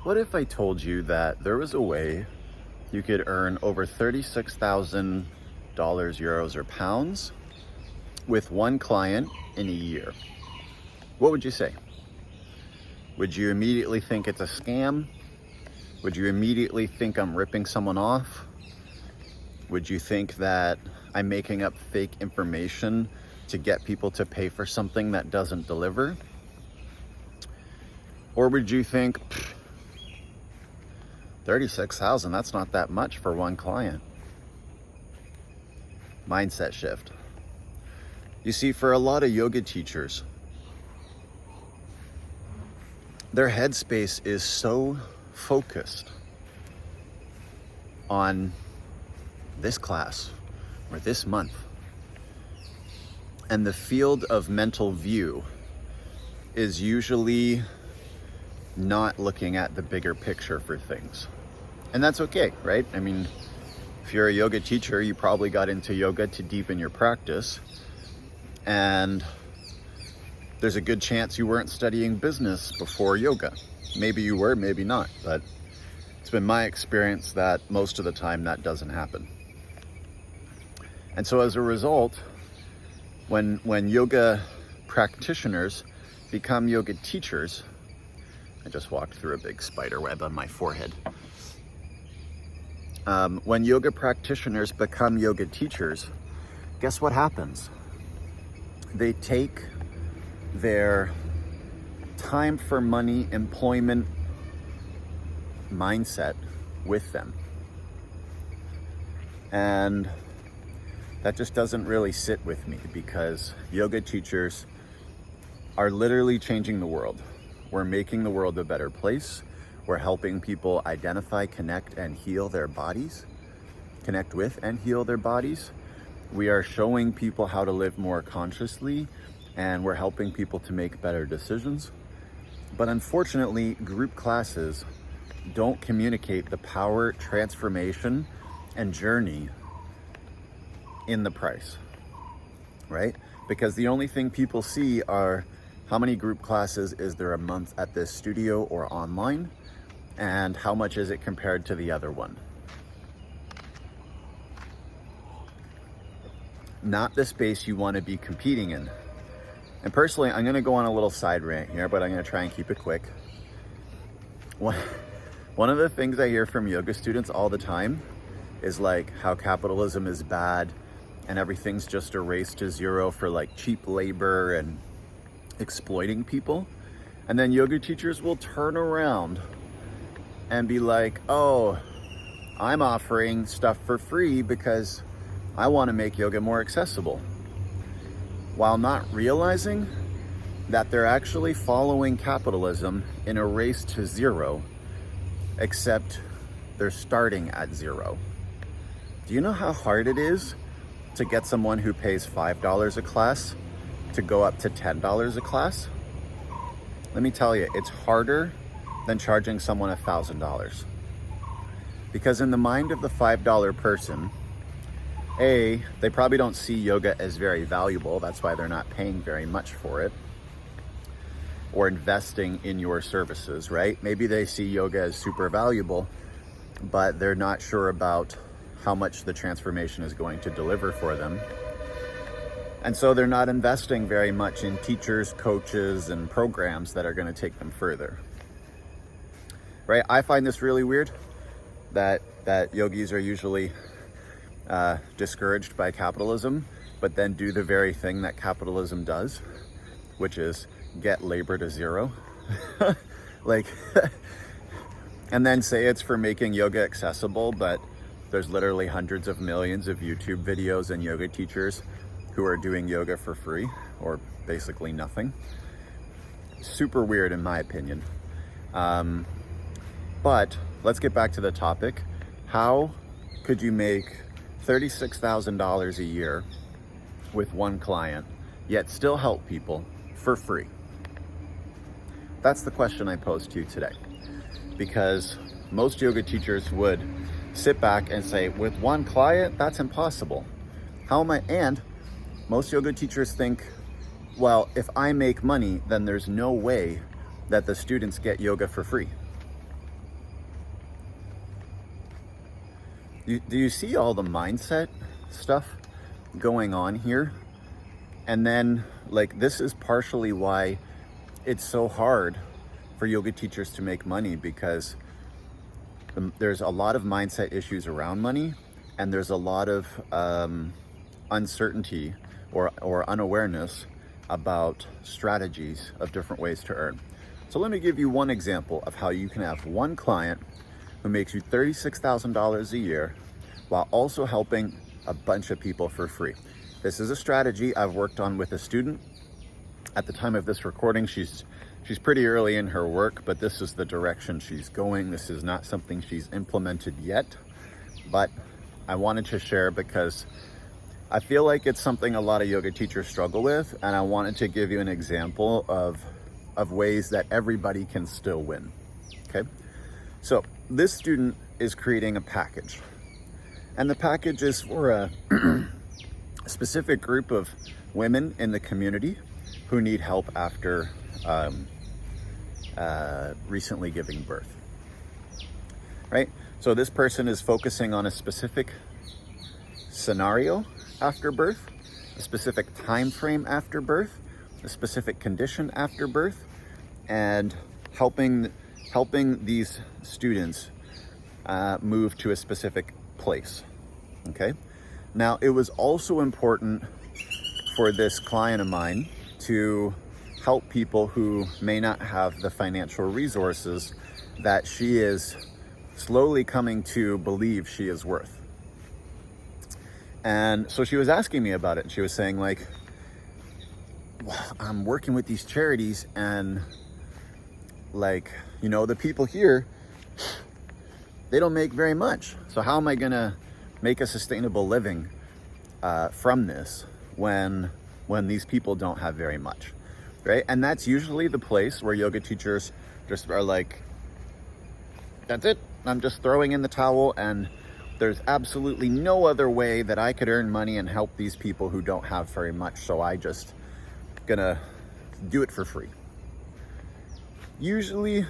What if I told you that there was a way you could earn over $36,000, euros, or pounds with one client in a year? What would you say? Would you immediately think it's a scam? Would you immediately think I'm ripping someone off? Would you think that I'm making up fake information to get people to pay for something that doesn't deliver? Or would you think, 36,000, that's not that much for one client? Mindset shift. You see, for a lot of yoga teachers, their headspace is so focused on this class or this month, and the field of mental view is usually not looking at the bigger picture for things. And that's okay, right? I mean, if you're a yoga teacher, you probably got into yoga to deepen your practice, and there's a good chance you weren't studying business before yoga. Maybe you were, maybe not, but it's been my experience that most of the time that doesn't happen. And so as a result, when yoga practitioners become yoga teachers, I just walked through a big spider web on my forehead. When yoga practitioners become yoga teachers, guess what happens? They take their time for money employment mindset with them. And that just doesn't really sit with me, because yoga teachers are literally changing the world. We're making the world a better place. We're helping people identify, connect, and heal their bodies. Connect with and heal their bodies. We are showing people how to live more consciously, and we're helping people to make better decisions. But unfortunately, group classes don't communicate the power, transformation, and journey in the price, right? Because the only thing people see are how many group classes is there a month at this studio or online, and how much is it compared to the other one. Not the space you want to be competing in. And personally, I'm going to go on a little side rant here, but I'm going to try and keep it quick. One of the things I hear from yoga students all the time is like how capitalism is bad and everything's just a race to zero for like cheap labor and exploiting people. And then yoga teachers will turn around and be like, oh, I'm offering stuff for free because I want to make yoga more accessible, while not realizing that they're actually following capitalism in a race to zero, except they're starting at zero. Do you know how hard it is to get someone who pays $5 a class to go up to $10 a class? Let me tell you, it's harder than charging someone $1,000. Because in the mind of the $5 person, they probably don't see yoga as very valuable. That's why they're not paying very much for it or investing in your services, right? Maybe they see yoga as super valuable, but they're not sure about how much the transformation is going to deliver for them. And so they're not investing very much in teachers, coaches, and programs that are going to take them further, right? I find this really weird that yogis are usually discouraged by capitalism, but then do the very thing that capitalism does, which is get labor to zero. Like, and then say it's for making yoga accessible, but there's literally hundreds of millions of YouTube videos and yoga teachers who are doing yoga for free or basically nothing. Super weird in my opinion. But let's get back to the topic. How could you make $36,000 a year with one client, yet still help people for free? That's the question I posed to you today, because most yoga teachers would sit back and say, with one client, that's impossible. How am I? And most yoga teachers think, well, if I make money, then there's no way that the students get yoga for free. Do you see all the mindset stuff going on here? And then, like, this is partially why it's so hard for yoga teachers to make money, because there's a lot of mindset issues around money, and there's a lot of uncertainty or unawareness about strategies of different ways to earn. So let me give you one example of how you can have one client who makes you $36,000 a year while also helping a bunch of people for free. This is a strategy I've worked on with a student. At the time of this recording, she's pretty early in her work, but this is the direction she's going. This is not something she's implemented yet, but I wanted to share because I feel like it's something a lot of yoga teachers struggle with, and I wanted to give you an example of ways that everybody can still win. Okay, so this student is creating a package, and the package is for a specific group of women in the community who need help after recently giving birth, right? So this person is focusing on a specific scenario after birth, a specific time frame after birth, a specific condition after birth, and helping these students move to a specific place. Okay. Now, it was also important for this client of mine to help people who may not have the financial resources that she is slowly coming to believe she is worth. And so she was asking me about it. She was saying, like, well, I'm working with these charities, and, like, you know, the people here, they don't make very much. So how am I gonna make a sustainable living from this when these people don't have very much, right? And that's usually the place where yoga teachers just are like, that's it, I'm just throwing in the towel, and there's absolutely no other way that I could earn money and help these people who don't have very much, so I just gonna do it for free. Usually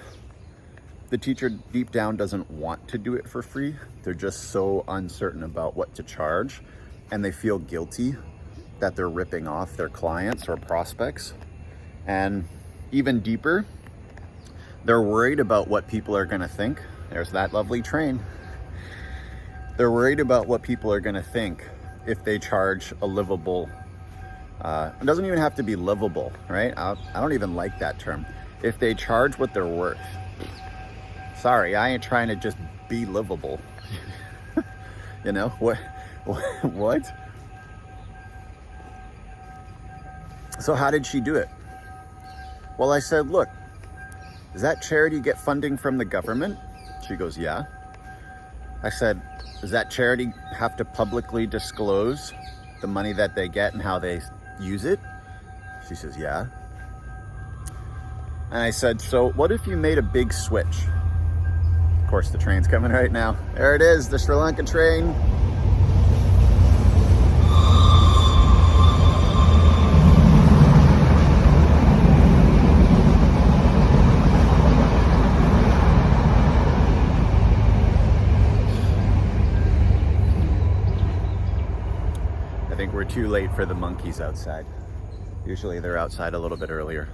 the teacher deep down doesn't want to do it for free. They're just so uncertain about what to charge, and they feel guilty that they're ripping off their clients or prospects. And even deeper, they're worried about what people are gonna think. There's that lovely train. They're worried about what people are gonna think if they charge a livable, it doesn't even have to be livable, right? I don't even like that term. If they charge what they're worth. Sorry, I ain't trying to just be livable. You know, what? So how did she do it? Well, I said, look, does that charity get funding from the government? She goes, yeah. I said, does that charity have to publicly disclose the money that they get and how they use it? She says, yeah. And I said, so what if you made a big switch? Of course, the train's coming right now. There it is, the Sri Lanka train. I think we're too late for the monkeys outside. Usually they're outside a little bit earlier.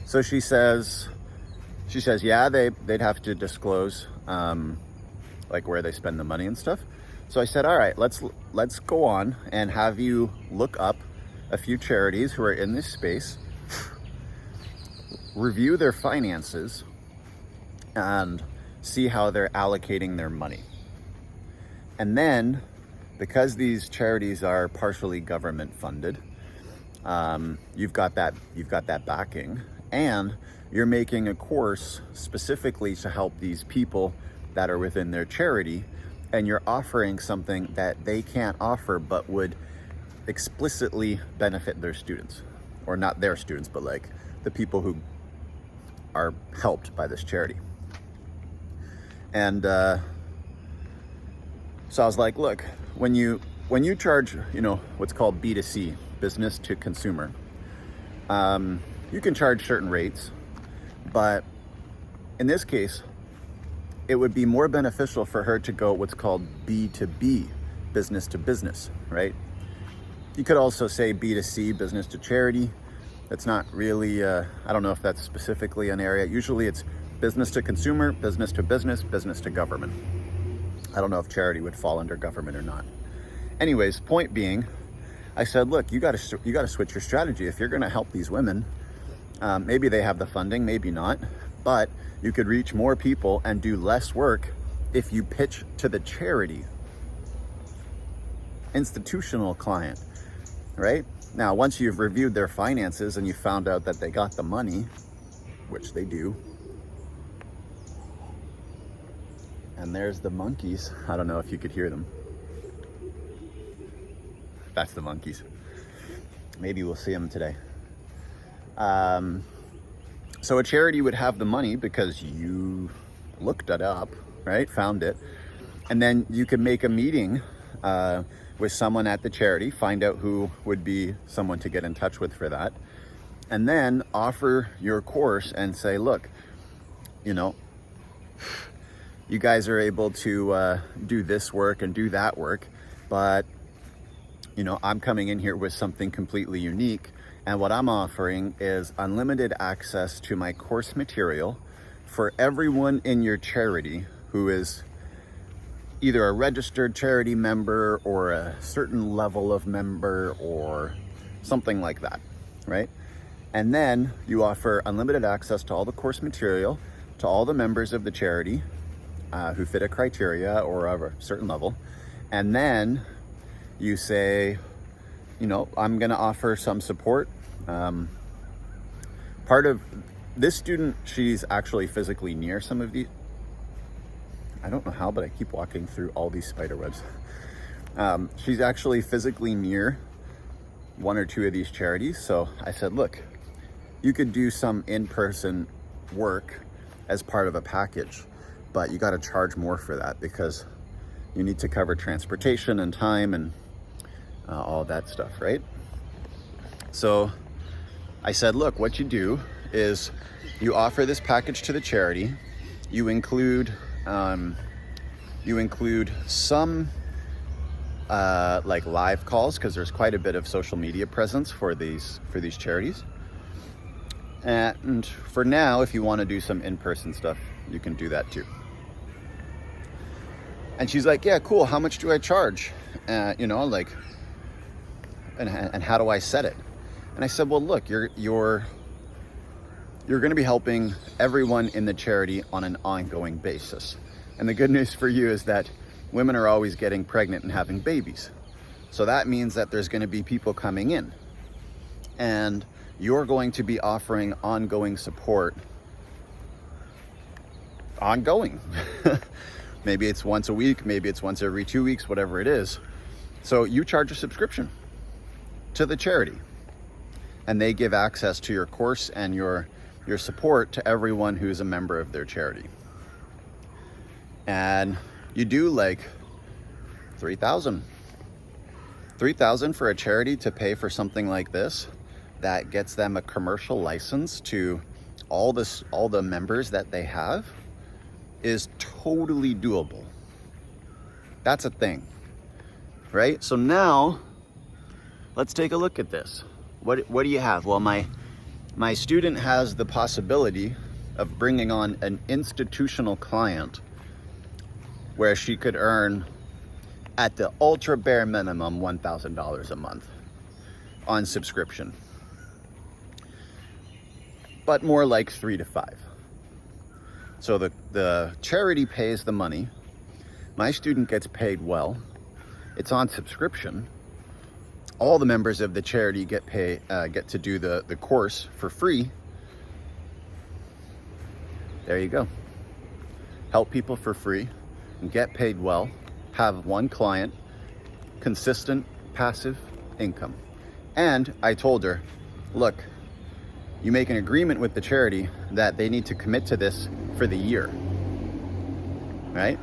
So she says, yeah, they'd have to disclose like where they spend the money and stuff. So I said, all right, let's go on and have you look up a few charities who are in this space, review their finances, and see how they're allocating their money. And then, because these charities are partially government funded, you've got that backing, and you're making a course specifically to help these people that are within their charity, and you're offering something that they can't offer but would explicitly benefit their students, or not their students, but like the people who are helped by this charity. And so I was like, look, when you charge, what's called B2C, business to consumer, you can charge certain rates, but in this case, it would be more beneficial for her to go what's called B2B, business to business, right? You could also say B2C, business to charity. That's not really, I don't know if that's specifically an area. Usually it's business to consumer, business to business, business to government. I don't know if charity would fall under government or not. Anyways, point being, I said, look, you got to switch your strategy. If you're going to help these women, maybe they have the funding, maybe not, but you could reach more people and do less work if you pitch to the charity, institutional client, right? Now, once you've reviewed their finances and you found out that they got the money, which they do, and there's the monkeys. I don't know if you could hear them. That's the monkeys. Maybe we'll see them today. So a charity would have the money because you looked it up, right? Found it. And then you could make a meeting with someone at the charity, find out who would be someone to get in touch with for that, and then offer your course and say, look, you know, you guys are able to do this work and do that work, but you know, I'm coming in here with something completely unique, and what I'm offering is unlimited access to my course material for everyone in your charity who is either a registered charity member or a certain level of member or something like that, right? And then you offer unlimited access to all the course material to all the members of the charity who fit a criteria or a certain level. And then you say, you know, I'm going to offer some support. Part of this student, she's actually physically near some of these. I don't know how, but I keep walking through all these spider webs. She's actually physically near one or two of these charities. So I said, look, you could do some in-person work as part of a package, but you got to charge more for that because you need to cover transportation and time and all that stuff, right? So I said, look, what you do is you offer this package to the charity. You include some like live calls, because there's quite a bit of social media presence for these charities. And for now, if you want to do some in-person stuff, you can do that too. And she's like, yeah, cool. How much do I charge? You know, like, and how do I set it? And I said, well, look, you're going to be helping everyone in the charity on an ongoing basis. And the good news for you is that women are always getting pregnant and having babies. So that means that there's going to be people coming in. And you're going to be offering ongoing support. Ongoing. Maybe it's once a week, maybe it's once every 2 weeks, whatever it is. So you charge a subscription to the charity. And they give access to your course and your support to everyone who's a member of their charity. And you do like $3,000 for a charity to pay for something like this that gets them a commercial license to all the members that they have is totally doable. That's a thing, right? So now let's take a look at this. What do you have? Well, my student has the possibility of bringing on an institutional client where she could earn at the ultra bare minimum $1,000 a month on subscription, but more like 3 to 5. So the charity pays the money. My student gets paid well. It's on subscription. All the members of the charity get to do the course for free. There you go. Help people for free and get paid well. Have one client, consistent passive income. And I told her, look, you make an agreement with the charity that they need to commit to this for the year, right?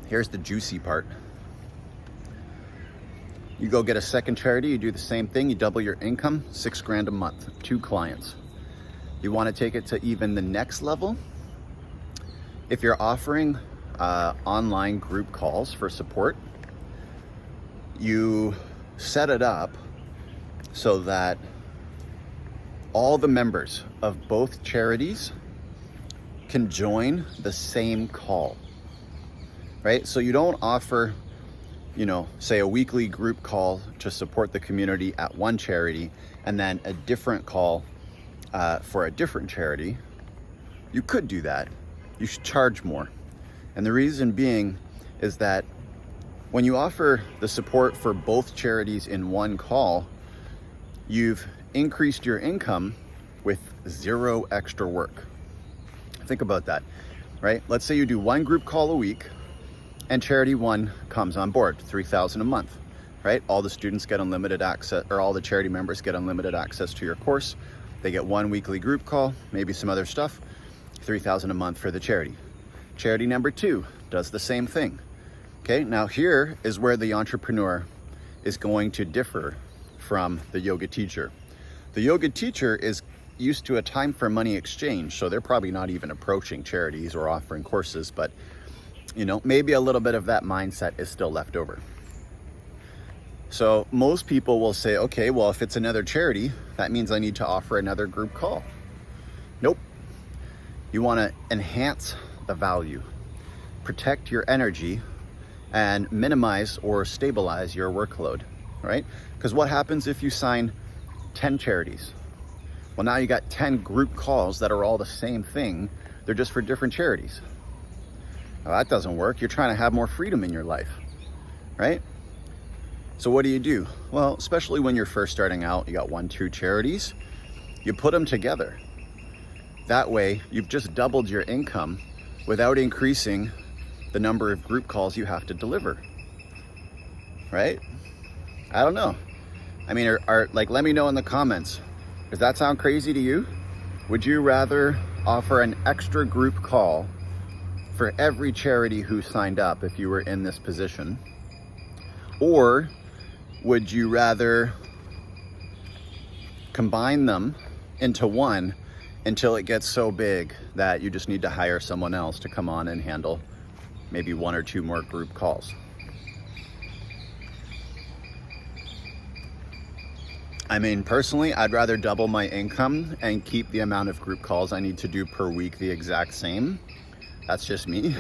Here's the juicy part. You go get a second charity, you do the same thing, you double your income, $6,000 a month, 2 clients. You want to take it to even the next level? If you're offering online group calls for support, you set it up so that all the members of both charities can join the same call, right? So you don't offer, say a weekly group call to support the community at one charity and then a different call for a different charity. You could do that. You should charge more. And the reason being is that when you offer the support for both charities in one call, you've increased your income with 0 extra work. Think about that, right? Let's say you do one group call a week and charity 1 comes on board, $3,000 a month, right? All the students get unlimited access, or all the charity members get unlimited access to your course. They get 1 weekly group call, maybe some other stuff, $3,000 a month for the charity. Charity number 2 does the same thing. Okay, now here is where the entrepreneur is going to differ from the yoga teacher. The yoga teacher is used to a time for money exchange, so they're probably not even approaching charities or offering courses, but maybe a little bit of that mindset is still left over. So most people will say, okay, well, if it's another charity, that means I need to offer another group call. Nope. You want to enhance the value, protect your energy, and minimize or stabilize your workload, right? Because what happens if you sign 10 charities? Well, now you got 10 group calls that are all the same thing. They're just for different charities. Well, that doesn't work. You're trying to have more freedom in your life, right? So what do? Well, especially when you're first starting out, you got 1, 2 charities, you put them together. That way, you've just doubled your income without increasing the number of group calls you have to deliver, right? I don't know. I mean, let me know in the comments. Does that sound crazy to you? Would you rather offer an extra group call for every charity who signed up if you were in this position? Or would you rather combine them into one until it gets so big that you just need to hire someone else to come on and handle maybe 1 or 2 more group calls? I mean, personally, I'd rather double my income and keep the amount of group calls I need to do per week the exact same. That's just me.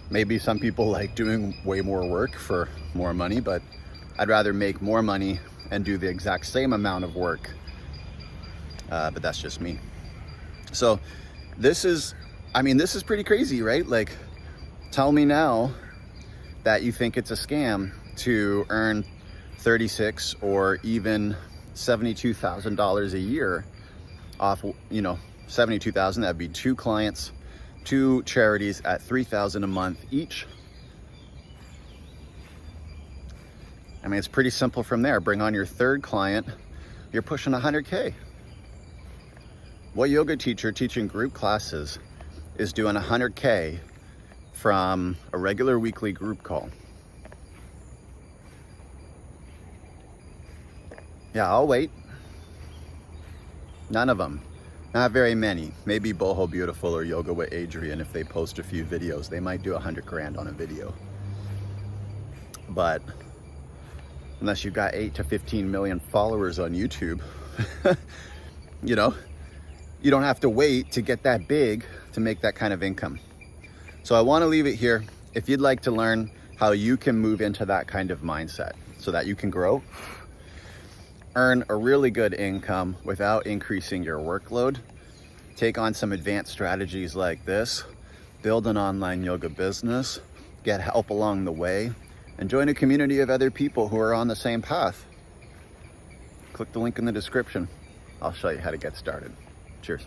Maybe some people like doing way more work for more money, but I'd rather make more money and do the exact same amount of work. But that's just me. So this is pretty crazy, right? Like, tell me now that you think it's a scam to earn $36,000 or even $72,000 a year off, $72,000, that'd be 2 clients, 2 charities at $3,000 a month each. I mean, it's pretty simple from there. Bring on your 3rd client, you're pushing 100K. What yoga teacher teaching group classes is doing 100K from a regular weekly group call? Yeah, I'll wait. None of them. Not very many. Maybe Boho Beautiful or Yoga with Adrian, if they post a few videos, they might do 100 grand on a video. But unless you've got 8 to 15 million followers on YouTube, you don't have to wait to get that big to make that kind of income. So I want to leave it here. If you'd like to learn how you can move into that kind of mindset so that you can grow, earn a really good income without increasing your workload, take on some advanced strategies like this, build an online yoga business, get help along the way, and join a community of other people who are on the same path, click the link in the description. I'll show you how to get started. Cheers.